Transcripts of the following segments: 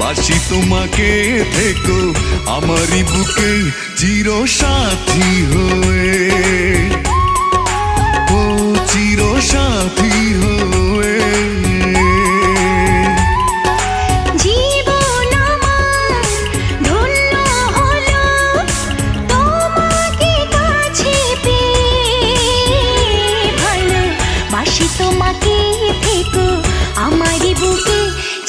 বাসি তোমাকে থেকো আমারই বুকে চির সাথী হয়ে, ও চির সাথী হয়ে। তোমাকে থেকো আমারই বুকে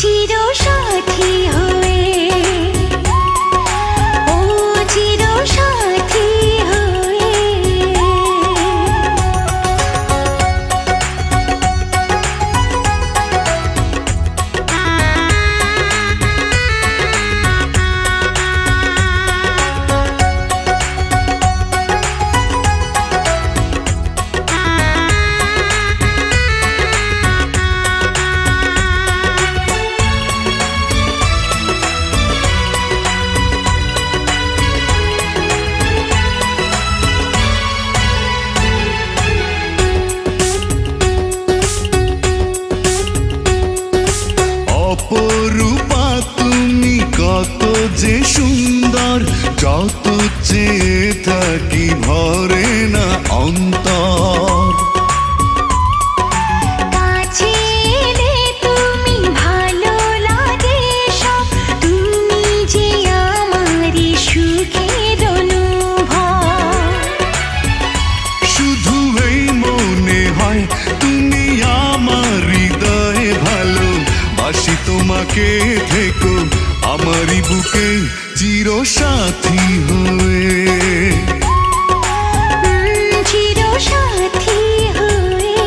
চির সাথী হয়ে, ও চির সাথী হয়ে। অপরূপা তুমি কত যে সুন্দর, যত চেয়ে থাকি ভরে না অন্তর। কাছে এলে তুমি ভালো লাগে সব, তুমি যে আমারই সুখের অনুভব। শুধু এই মনে হয় তুমি আমার হৃদয়ে ভালো, বাসি তোমাকে থেকো আমারই বুকে চির সাথী হয়ে, চির সাথী হয়ে।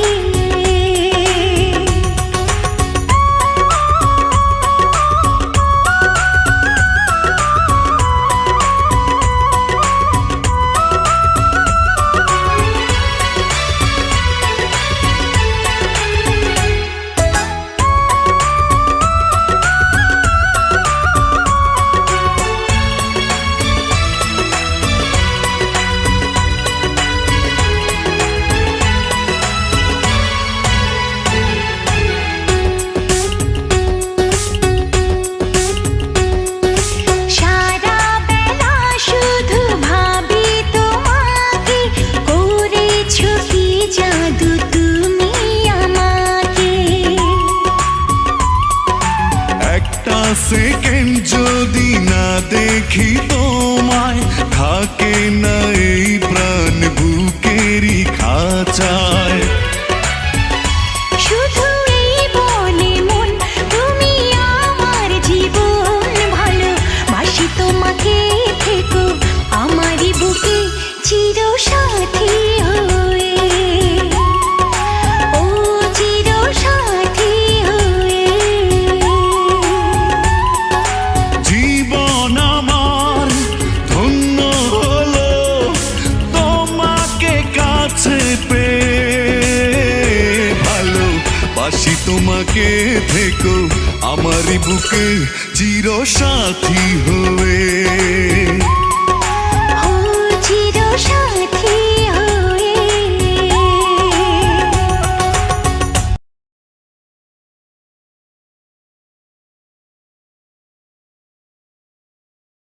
সেকেন্ড যদি না দেখি তোমায়, থাকে না এই প্রাণ বুকেরই খাঁচায়। শুধু এই বলে মন তুমি আমার জীবন ভালো, বাসি তোমাকে থেকো আমারই বুকে চির সাথী হয়ে, ও চির সাথী হয়ে। জীবন আমার ধন্য হলো তোমাকে কাছে পেয়ে, ভালো বাসি তোমাকে থেকো আমারই বুকে চির সাথী হয়ে।